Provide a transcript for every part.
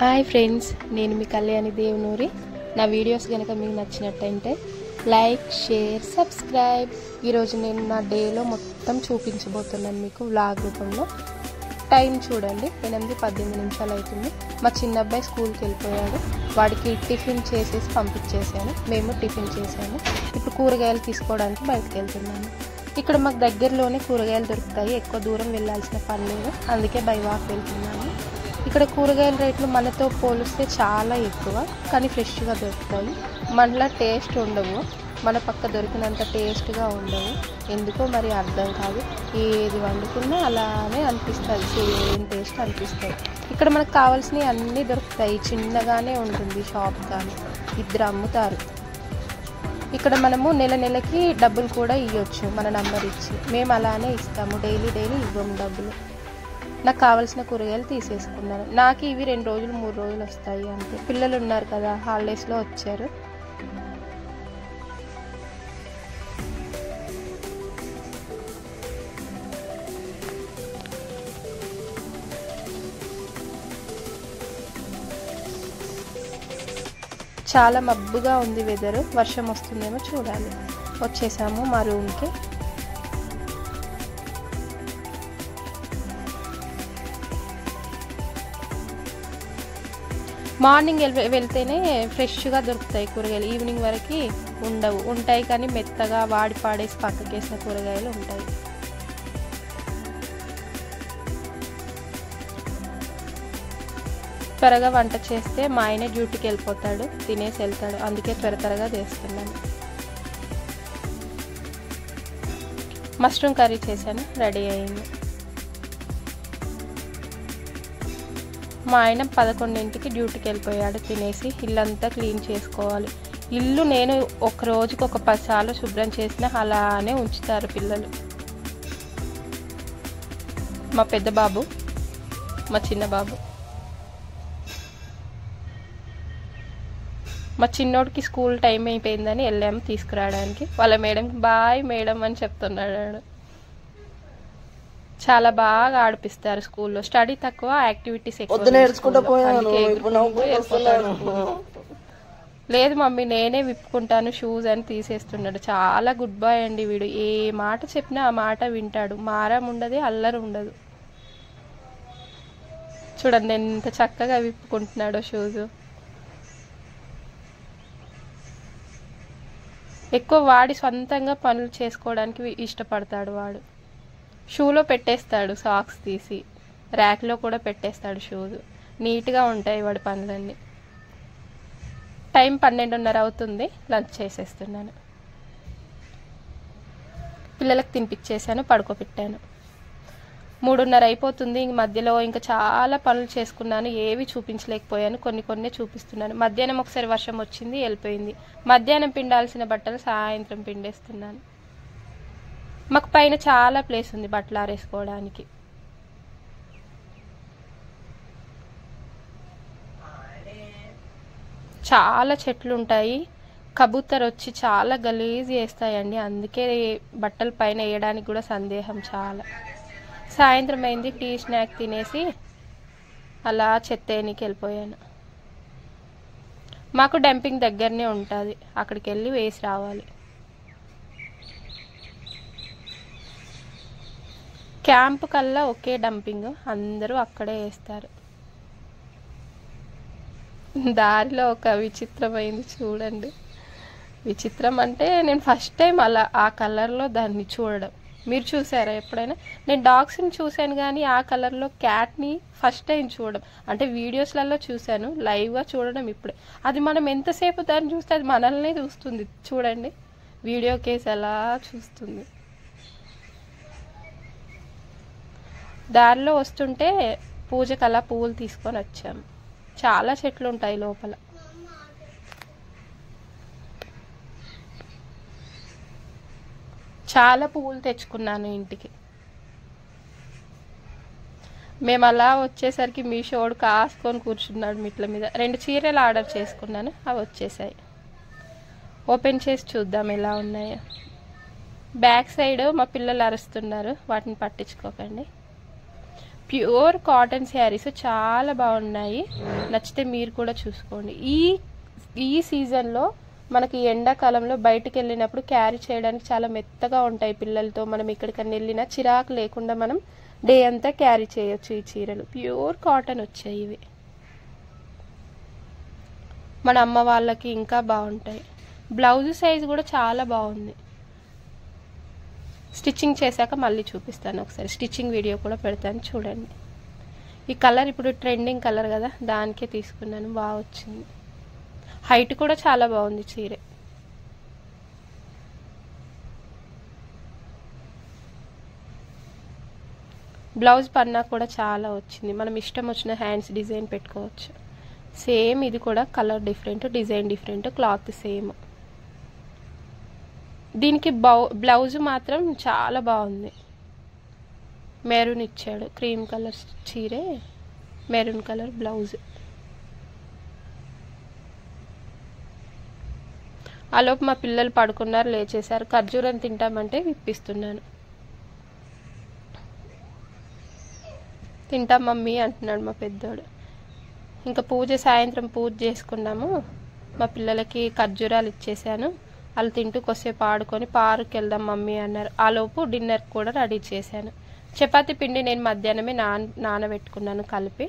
Hi friends, నేను మీ కళ్యాణి దేవునూరి. నా videos కనుక మీకు నచ్చినట్టయితే లైక్, షేర్, సబ్స్క్రైబ్. ఈరోజు నేను నా డేలో మొత్తం చూపించబోతున్నాను మీకు వ్లాగ్ రూపంలో. టైం చూడండి, 8:18 నిమిషాలు అవుతుంది. మా చిన్న అబ్బాయి స్కూల్కి వెళ్ళిపోయాడు. వాడికి టిఫిన్ చేసేసి పంపించేసాను. మేము టిఫిన్ చేసాము. ఇప్పుడు కూరగాయలు తీసుకోవడానికి బయటకు వెళ్తున్నాను. ఇక్కడ మాకు దగ్గరలోనే కూరగాయలు దొరుకుతాయి, ఎక్కువ దూరం వెళ్ళాల్సిన పని లేదు. అందుకే బై వాక్ వెళ్తున్నాను. ఇక్కడ కూరగాయల రేట్లు మనతో పోలిస్తే చాలా ఎక్కువ, కానీ ఫ్రెష్గా దొరుకుతాయి. మనలా టేస్ట్ ఉండవు, మన పక్క దొరికినంత టేస్ట్గా ఉండవు. ఎందుకో మరి అర్థం కాదు. ఏది వండుకున్నా అలానే అనిపిస్తుంది, సేమ్ టేస్ట్ అనిపిస్తుంది. ఇక్కడ మనకు కావాల్సినవి అన్నీ దొరుకుతాయి. చిన్నగానే ఉంటుంది షాప్, కానీ ఇద్దరు అమ్ముతారు. ఇక్కడ మనము నెలకి డబ్బులు కూడా ఇవ్వచ్చు, మన నంబర్ ఇచ్చి. మేము అలానే ఇస్తాము, డైలీ ఇవ్వము డబ్బులు. నాకు కావాల్సిన కూరగాయలు తీసేసుకున్నాను. నాకు ఇవి 2 రోజులు 3 రోజులు వస్తాయి అంతే. పిల్లలు ఉన్నారు కదా, హాలిడేస్లో వచ్చారు. చాలా మబ్బుగా ఉంది వెదర్, వర్షం వస్తుందేమో చూడాలి. వచ్చేసాము మా రూమ్కి. మార్నింగ్ వెళ్తేనే ఫ్రెష్గా దొరుకుతాయి కూరగాయలు, ఈవినింగ్ వరకు ఉండవు. ఉంటాయి కానీ మెత్తగా వాడి పాడేసి పక్కకేసిన కూరగాయలు ఉంటాయి. త్వరగా వంట చేస్తే మా ఆయన డ్యూటీకి వెళ్ళిపోతాడు, తినేసి వెళ్తాడు. అందుకే త్వరగా చేస్తున్నాను. మష్రూమ్ కర్రీ చేశాను, రెడీ అయింది. మా ఆయన 11ంటికి డ్యూటీకి వెళ్ళిపోయాడు. తినేసి ఇల్లంతా క్లీన్ చేసుకోవాలి. ఇల్లు నేను ఒక రోజుకి ఒక 10 సార్లు శుభ్రం చేసినా అలానే ఉంచుతారు పిల్లలు. మా పెద్ద బాబు, మా చిన్న బాబు. మా చిన్నోడికి స్కూల్ టైం అయిపోయిందని వెళ్ళాము తీసుకురావడానికి. వాళ్ళ మేడం బాయ్ మేడం అని చెప్తున్నాడు. చాలా బాగా ఆడిపిస్తారు స్కూల్లో. స్టడీ తక్కువ, యాక్టివిటీస్ ఎక్కువ. లేదు మమ్మీ, నేనే విప్పుకుంటాను షూస్ అని తీసేస్తున్నాడు. చాలా గుడ్ బాయ్ అండి వీడు. ఏ మాట చెప్పినా ఆ మాట వింటాడు. మారం ఉండదు, అల్లరి ఉండదు. చూడండి ఎంత చక్కగా విప్పుకుంటున్నాడో షూస్. ఎక్కువ వాడి సొంతంగా పనులు చేసుకోవడానికి ఇష్టపడతాడు వాడు. షూలో పెట్టేస్తాడు, సాక్స్ తీసి ర్యాక్లో కూడా పెట్టేస్తాడు షూస్. నీట్గా ఉంటాయి వాడి పనులన్నీ. టైం 12:30 అవుతుంది. లంచ్ చేసేస్తున్నాను. పిల్లలకు తినిపించేసాను, పడుకోబెట్టాను. 3:30 అయిపోతుంది. మధ్యలో ఇంకా చాలా పనులు చేసుకున్నాను, ఏవి చూపించలేకపోయాను. కొన్ని చూపిస్తున్నాను. మధ్యాహ్నం ఒకసారి వర్షం వచ్చింది, వెళ్ళిపోయింది. మధ్యాహ్నం పిండాల్సిన బట్టలు సాయంత్రం పిండేస్తున్నాను. మాకు పైన చాలా ప్లేస్ ఉంది బట్టలు ఆరేసుకోవడానికి. చాలా చెట్లు ఉంటాయి. కబూతర్ వచ్చి చాలా గలీజ్ చేస్తాయండి. అందుకే బట్టల పైన వేయడానికి కూడా సందేహం చాలా. సాయంత్రం అయింది, టీ స్నాక్ తినేసి అలా చెత్తేనికి వెళ్ళిపోయాను. మాకు డంపింగ్ దగ్గరనే ఉంటుంది, అక్కడికి వెళ్ళి వేసి రావాలి. క్యాంపు కల్లా ఒకే డంపింగ్, అందరూ అక్కడే వేస్తారు. దారిలో ఒక విచిత్రమైంది చూడండి. విచిత్రం అంటే నేను ఫస్ట్ టైం అలా ఆ కలర్లో దాన్ని చూడడం. మీరు చూసారా ఎప్పుడైనా? నేను డాగ్స్ని చూశాను కానీ ఆ కలర్లో క్యాట్ని ఫస్ట్ టైం చూడడం. అంటే వీడియోస్లలో చూశాను, లైవ్గా చూడడం ఇప్పుడే. అది మనం ఎంతసేపు దాన్ని చూస్తే అది మనల్నే చూస్తుంది. చూడండి వీడియో కేసు ఎలా చూస్తుంది. దారిలో వస్తుంటే పూజకు అలా పువ్వులు తీసుకొని వచ్చాము. చాలా చెట్లు ఉంటాయి లోపల. చాలా పువ్వులు తెచ్చుకున్నాను ఇంటికి. మేము అలా వచ్చేసరికి మీషోడు కాసుకొని కూర్చున్నాడు మిట్ల మీద. 2 చీరలు ఆర్డర్ చేసుకున్నాను, అవి వచ్చేసాయి. ఓపెన్ చేసి చూద్దాం ఎలా ఉన్నాయో. బ్యాక్ సైడ్ మా పిల్లలు అరుస్తున్నారు, వాటిని పట్టించుకోకండి. ప్యూర్ కాటన్ శారీస్ చాలా బాగున్నాయి. నచ్చితే మీరు కూడా చూసుకోండి. ఈ సీజన్లో మనకి ఎండాకాలంలో బయటికి వెళ్ళినప్పుడు క్యారీ చేయడానికి చాలా మెత్తగా ఉంటాయి. పిల్లలతో మనం ఎక్కడికన్నా వెళ్ళినా చిరాకు లేకుండా మనం డే అంతా క్యారీ చేయొచ్చు. ఈ చీరలు ప్యూర్ కాటన్ వచ్చాయి. ఇవి మన అమ్మ వాళ్ళకి ఇంకా బాగుంటాయి. బ్లౌజ్ సైజ్ కూడా చాలా బాగుంది. స్టిచ్చింగ్ చేశాక మళ్ళీ చూపిస్తాను ఒకసారి. స్టిచ్చింగ్ వీడియో కూడా పెడతాను చూడండి. ఈ కలర్ ఇప్పుడు ట్రెండింగ్ కలర్ కదా, దానికే తీసుకున్నాను. బాగా వచ్చింది. హైట్ కూడా చాలా బాగుంది చీర. బ్లౌజ్ పన్నా కూడా చాలా వచ్చింది. మనం ఇష్టం వచ్చిన హ్యాండ్స్ డిజైన్ పెట్టుకోవచ్చు. సేమ్ ఇది కూడా colour different, design different, cloth same. దీనికి బ్లౌజ్ మాత్రం చాలా బాగుంది. మెరూన్ ఇచ్చాడు. క్రీమ్ కలర్ చీరే, మెరూన్ కలర్ బ్లౌజ్. ఆలోపు మా పిల్లలు పడుకున్నారు, లేచేశారు. ఖర్జూరం తింటామంటే విప్పిస్తున్నాను. తింటాం మమ్మీ అంటున్నాడు మా పెద్దోడు. ఇంకా సాయంత్రం పూజ చేసుకున్నాము. మా పిల్లలకి ఖర్జూరాలు ఇచ్చేసాను. వాళ్ళు తింటూ కొద్దిసేపు ఆడుకొని పార్క్ వెళ్దాం మమ్మీ అన్నారు. ఆలోపు డిన్నర్ కూడా రెడీ చేశాను. చపాతీ పిండి నేను మధ్యాహ్నమే నానబెట్టుకున్నాను కలిపి,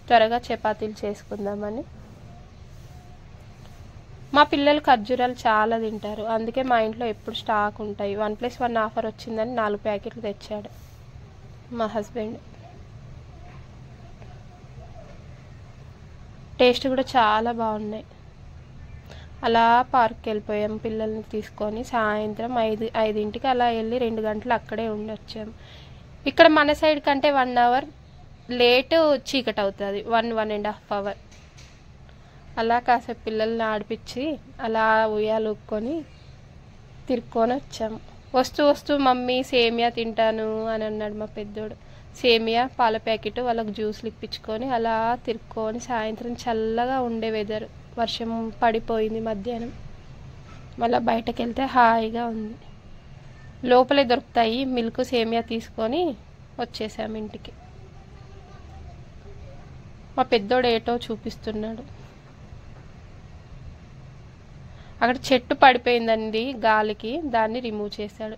త్వరగా చపాతీలు చేసుకుందామని. మా పిల్లలు ఖర్జూరాలు చాలా తింటారు, అందుకే మా ఇంట్లో ఎప్పుడు స్టాక్ ఉంటాయి. 1+1 ఆఫర్ వచ్చిందని 4 ప్యాకెట్లు తెచ్చాడు మా హస్బెండ్. టేస్ట్ కూడా చాలా బాగున్నాయి. అలా పార్క్కి వెళ్ళిపోయాం పిల్లల్ని తీసుకొని. సాయంత్రం 5ంటికి అలా వెళ్ళి 2 గంటలు అక్కడే ఉండొచ్చాము. ఇక్కడ మన సైడ్ కంటే 1 అవర్ లేటు చీకటి అవుతుంది. 1.5 అవర్. అలా కాసేపు పిల్లల్ని ఆడిపించి అలా ఉయ్యాలుక్కొని తిరుక్కొని వచ్చాము. వస్తూ మమ్మీ సేమియా తింటాను అని అన్నాడు మా పెద్దోడు. సేమియా, పాల ప్యాకెట్, వాళ్ళకి జ్యూస్లు ఇప్పించుకొని అలా తిరుక్కొని సాయంత్రం చల్లగా ఉండే వెదర్. వర్షం పడిపోయింది మధ్యాహ్నం. మళ్ళీ బయటకు వెళ్తే హాయిగా ఉంది. లోపలే దొరుకుతాయి. మిల్క్, సేమియా తీసుకొని వచ్చేసాము ఇంటికి. మా పెద్దోడు ఏటో చూపిస్తున్నాడు. అక్కడ చెట్టు పడిపోయిందండి గాలికి, దాన్ని రిమూవ్ చేశాడు.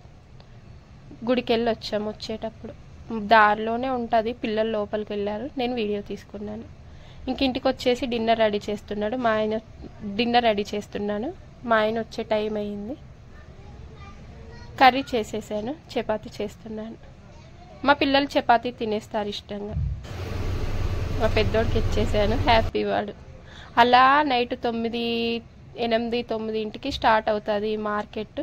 గుడికి వెళ్ళి వచ్చాము. వచ్చేటప్పుడు దారిలోనే ఉంటుంది. పిల్లలు లోపలికి వెళ్ళారు, నేను వీడియో తీసుకున్నాను. ఇంటికి వచ్చేసి డిన్నర్ రెడీ చేస్తున్నాడు మా ఆయన. డిన్నర్ రెడీ చేస్తున్నాను. మా ఆయన వచ్చే టైం అయింది. కర్రీ చేసేసాను, చపాతీ చేస్తున్నాను. మా పిల్లలు చపాతీ తినేస్తారు ఇష్టంగా. మా పెద్దోడికి ఇచ్చేసాను. హ్యాపీ వాడు. అలా నైట్ 8-9 స్టార్ట్ అవుతుంది మార్కెట్.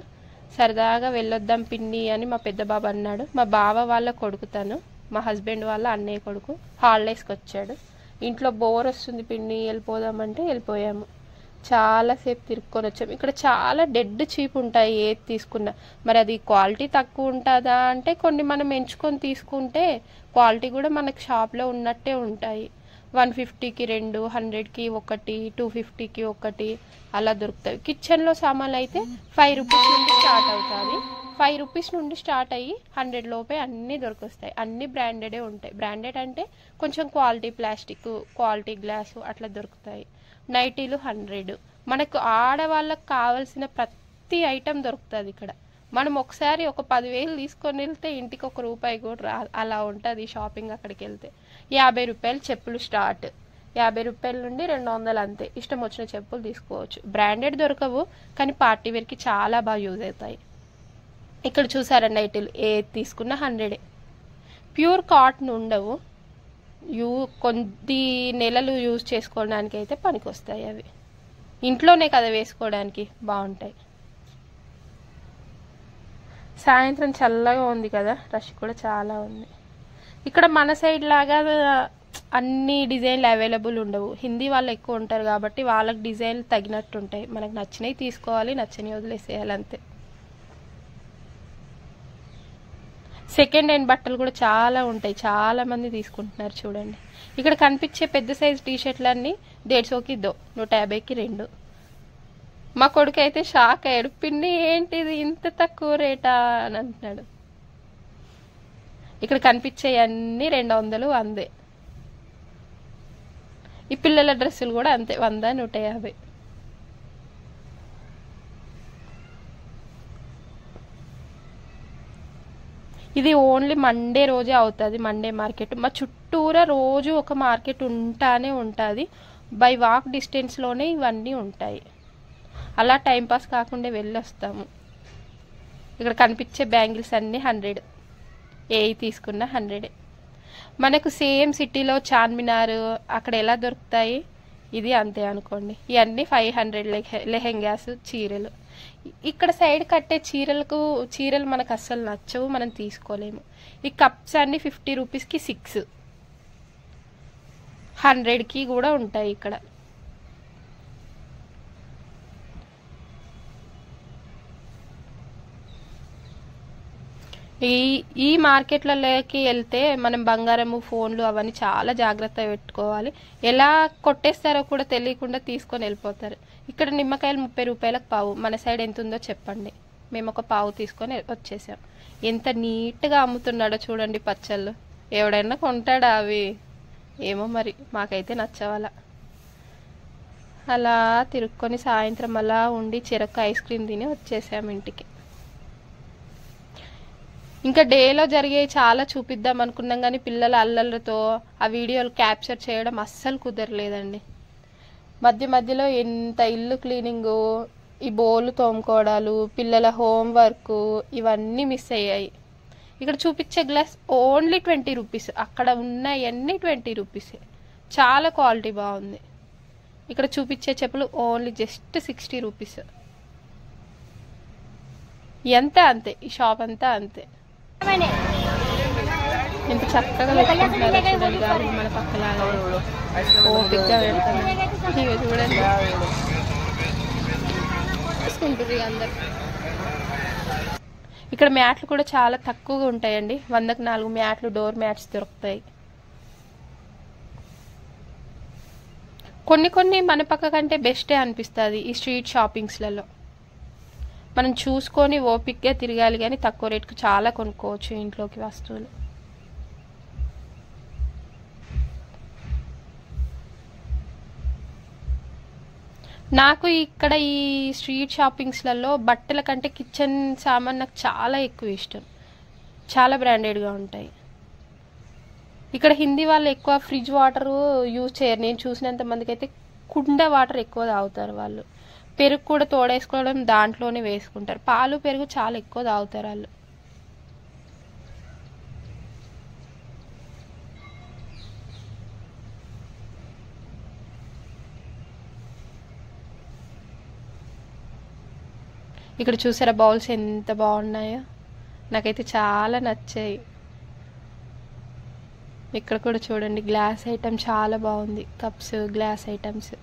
సరదాగా వెళ్ళొద్దాం పిన్ని అని మా పెద్ద బాబు అన్నాడు. మా బావ వాళ్ళ కొడుకు తను, మా హస్బెండ్ వాళ్ళ అన్నయ్య కొడుకు. హాలిడేస్కి వచ్చాడు. ఇంట్లో బోర్ వస్తుంది పిన్ని వెళ్ళిపోదామంటే వెళ్ళిపోయాము. చాలాసేపు తిరుక్కొని వచ్చాము. ఇక్కడ చాలా డెడ్ చీప్ ఉంటాయి ఏది తీసుకున్నా. మరి అది క్వాలిటీ తక్కువ ఉంటుందా అంటే కొన్ని మనం ఎంచుకొని తీసుకుంటే క్వాలిటీ కూడా మనకు షాప్లో ఉన్నట్టే ఉంటాయి. 150కి 2, 100కి 1, 250కి 1 అలా దొరుకుతాయి. కిచెన్లో సామాన్లు అయితే 5 రూపీస్ నుండి స్టార్ట్ అవుతుంది. 5 రూపీస్ నుండి స్టార్ట్ అయ్యి 100 లోపే అన్నీ దొరికొస్తాయి. అన్నీ బ్రాండెడే ఉంటాయి. బ్రాండెడ్ అంటే కొంచెం క్వాలిటీ ప్లాస్టిక్, క్వాలిటీ గ్లాసు అట్లా దొరుకుతాయి. నైటీలు 100. మనకు ఆడవాళ్ళకు కావాల్సిన ప్రతి ఐటెం దొరుకుతుంది ఇక్కడ. మనం ఒకసారి ఒక 10,000 తీసుకొని వెళ్తే ఇంటికి ₹1 కూడా రా. అలా ఉంటుంది షాపింగ్. అక్కడికి వెళ్తే 50 రూపాయలు చెప్పులు స్టార్ట్. 50 రూపాయల నుండి 200 అంతే. ఇష్టం వచ్చిన చెప్పులు తీసుకోవచ్చు. బ్రాండెడ్ దొరకవు, కానీ పార్టీ వేర్కి చాలా బాగా యూజ్ అవుతాయి. ఇక్కడ చూసారా నైటీలు ఏది తీసుకున్నా 100. ప్యూర్ కాటన్ ఉండవు. కొద్ది నెలలు యూజ్ చేసుకోవడానికి అయితే పనికి వస్తాయి. అవి ఇంట్లోనే కదా వేసుకోవడానికి బాగుంటాయి. సాయంత్రం చల్లగా ఉంది కదా, రష్ కూడా చాలా ఉంది. ఇక్కడ మన సైడ్ లాగా అన్ని డిజైన్లు అవైలబుల్ ఉండవు. హిందీ వాళ్ళు ఎక్కువ ఉంటారు కాబట్టి వాళ్ళకి డిజైన్లు తగినట్టు ఉంటాయి. మనకు నచ్చినవి తీసుకోవాలి, నచ్చినవి వదిలేసేయాలి అంతే. సెకండ్ హ్యాండ్ బట్టలు కూడా చాలా ఉంటాయి. చాలా మంది తీసుకుంటున్నారు చూడండి. ఇక్కడ కనిపించే పెద్ద సైజు టీషర్ట్లన్నీ 150కి 150కి 2. మా కొడుకు అయితే షాక్ అయ్యాడు. పిన్ని ఏంటిది ఇంత తక్కువ రేటా అని అంటున్నాడు. ఇక్కడ కనిపించే అన్ని 200 100. ఈ పిల్లల డ్రెస్సులు కూడా అంతే 100 150. ఇది ఓన్లీ మండే రోజే అవుతుంది, మండే మార్కెట్. మా చుట్టూరా రోజు ఒక మార్కెట్ ఉంటానే ఉంటుంది. బై వాక్ డిస్టెన్స్లోనే ఇవన్నీ ఉంటాయి. అలా టైంపాస్ కాకుండా వెళ్ళొస్తాము. ఇక్కడ కనిపించే బ్యాంగిల్స్ అన్నీ 100, ఏవి తీసుకున్నా 100. మనకు సేమ్ సిటీలో చార్మినార్ అక్కడ ఎలా దొరుకుతాయి, ఇది అంతే అనుకోండి. ఇవన్నీ 500 లెహెంగాస్, చీరలు. ఇక్కడ సైడ్ కట్టే చీరలు మనకు అస్సలు నచ్చవు, మనం తీసుకోలేము. ఈ కప్స్ అన్ని 50 రూపీస్కి 6, 100కి కూడా ఉంటాయి ఇక్కడ. ఈ మార్కెట్లలోకి వెళ్తే మనం బంగారము, ఫోన్లు అవన్నీ చాలా జాగ్రత్తగా పెట్టుకోవాలి. ఎలా కొట్టేస్తారో కూడా తెలియకుండా తీసుకొని వెళ్ళిపోతారు. ఇక్కడ నిమ్మకాయలు 30 రూపాయలకు పావు. మన సైడ్ ఎంత ఉందో చెప్పండి. మేము ఒక పావు తీసుకొని వచ్చేసాం. ఎంత నీట్గా అమ్ముతున్నాడో చూడండి పచ్చళ్ళు. ఎవడైనా కొంటాడా అవి? ఏమో మరి, మాకైతే నచ్చవాల. అలా తిరుక్కొని సాయంత్రం అలా ఉండి చెరకు ఐస్ క్రీమ్ తిని వచ్చేసాము ఇంటికి. ఇంకా డేలో జరిగే చాలా చూపిద్దాం అనుకున్నాం కానీ పిల్లల అల్లర్లతో ఆ వీడియోలు క్యాప్చర్ చేయడం అస్సలు కుదరలేదండి. మధ్యలో ఎంత ఇల్లు క్లీనింగు, ఈ బోలు తోముకోవడాలు, పిల్లల హోంవర్క్ ఇవన్నీ మిస్ అయ్యాయి. ఇక్కడ చూపించే గ్లాస్ ఓన్లీ 20 రూపీస్. అక్కడ ఉన్నాయన్నీ 20 రూపీసే. చాలా క్వాలిటీ బాగుంది. ఇక్కడ చూపించే చెప్పులు ఓన్లీ జస్ట్ 60 రూపీస్. ఎంత అంతే, ఈ షాప్ అంతా అంతే. ఎంత చక్కగా పెట్టుకుంటున్నారో చూడండి. గాలి మన పక్కలాగా ఓపిక్గా పెడతాను. ఇవి చూడండి తీసుకుంటారు అందరు. ఇక్కడ మ్యాట్లు కూడా చాలా తక్కువగా ఉంటాయండి. 100కి 4 మ్యాట్లు, డోర్ మ్యాట్స్ దొరుకుతాయి. కొన్ని మన పక్క కంటే బెస్టే అనిపిస్తుంది ఈ స్ట్రీట్ షాపింగ్స్లలో. మనం చూసుకొని ఓపిక్గా తిరగాలి కానీ తక్కువ రేటుకు చాలా కొనుక్కోవచ్చు ఇంట్లోకి వస్తువులు. నాకు ఇక్కడ ఈ స్ట్రీట్ షాపింగ్స్లలో బట్టల కంటే కిచెన్ సామాన్ నాకు చాలా ఎక్కువ ఇష్టం. చాలా బ్రాండెడ్గా ఉంటాయి. ఇక్కడ హిందీ వాళ్ళు ఎక్కువ ఫ్రిడ్జ్ వాటర్ యూజ్ చేయరు. నేను చూసినంత మందికి అయితే కుండ వాటర్ ఎక్కువ తాగుతారు వాళ్ళు. పెరుగు కూడా తోడేసుకోవడం దాంట్లోనే వేసుకుంటారు. పాలు పెరుగు చాలా ఎక్కువ తాగుతారు వాళ్ళు. ఇక్కడ చూసారా బౌల్స్ ఎంత బాగున్నాయో, నాకైతే చాలా నచ్చాయి. ఇక్కడ కూడా చూడండి గ్లాస్ ఐటమ్ చాలా బాగుంది. Cups, glass items.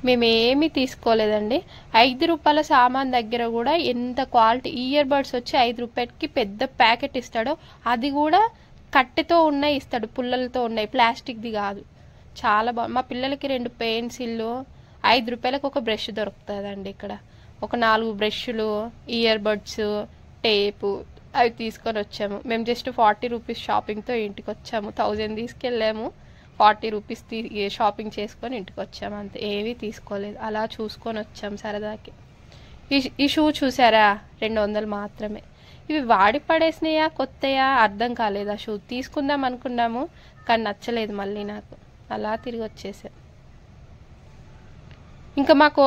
మేమేమీ తీసుకోలేదండి. 5 రూపాయల సామాన్ దగ్గర కూడా ఎంత క్వాలిటీ. ఇయర్ బడ్స్ వచ్చి 5 రూపాయలకి పెద్ద ప్యాకెట్ ఇస్తాడు. అది కూడా కట్టెతో ఉన్నాయి ఇస్తాడు, పుల్లలతో ఉన్నాయి, ప్లాస్టిక్ది కాదు. చాలా బాగుంది. మా పిల్లలకి 2 పెన్సిళ్ళు 5 రూపాయలకు ఒక బ్రష్ దొరుకుతుందండి. ఇక్కడ ఒక 4 బ్రష్లు, ఇయర్ బడ్స్, టేపు అవి తీసుకొని వచ్చాము. మేము జస్ట్ 40 రూపీస్ షాపింగ్తో ఇంటికి వచ్చాము. 1000 తీసుకెళ్ళాము, 40 రూపీస్ షాపింగ్ చేసుకొని ఇంటికి వచ్చాము అంతే. ఏమీ తీసుకోలేదు, అలా చూసుకొని వచ్చాము సరదాకి. ఈ షూ చూసారా, 200 మాత్రమే. ఇవి వాడి పడేసినాయా కొత్తయా అర్థం కాలేదు. ఆ షూ తీసుకుందాం అనుకున్నాము కానీ నచ్చలేదు మళ్ళీ నాకు. అలా తిరిగి వచ్చేసా. ఇంకా మాకు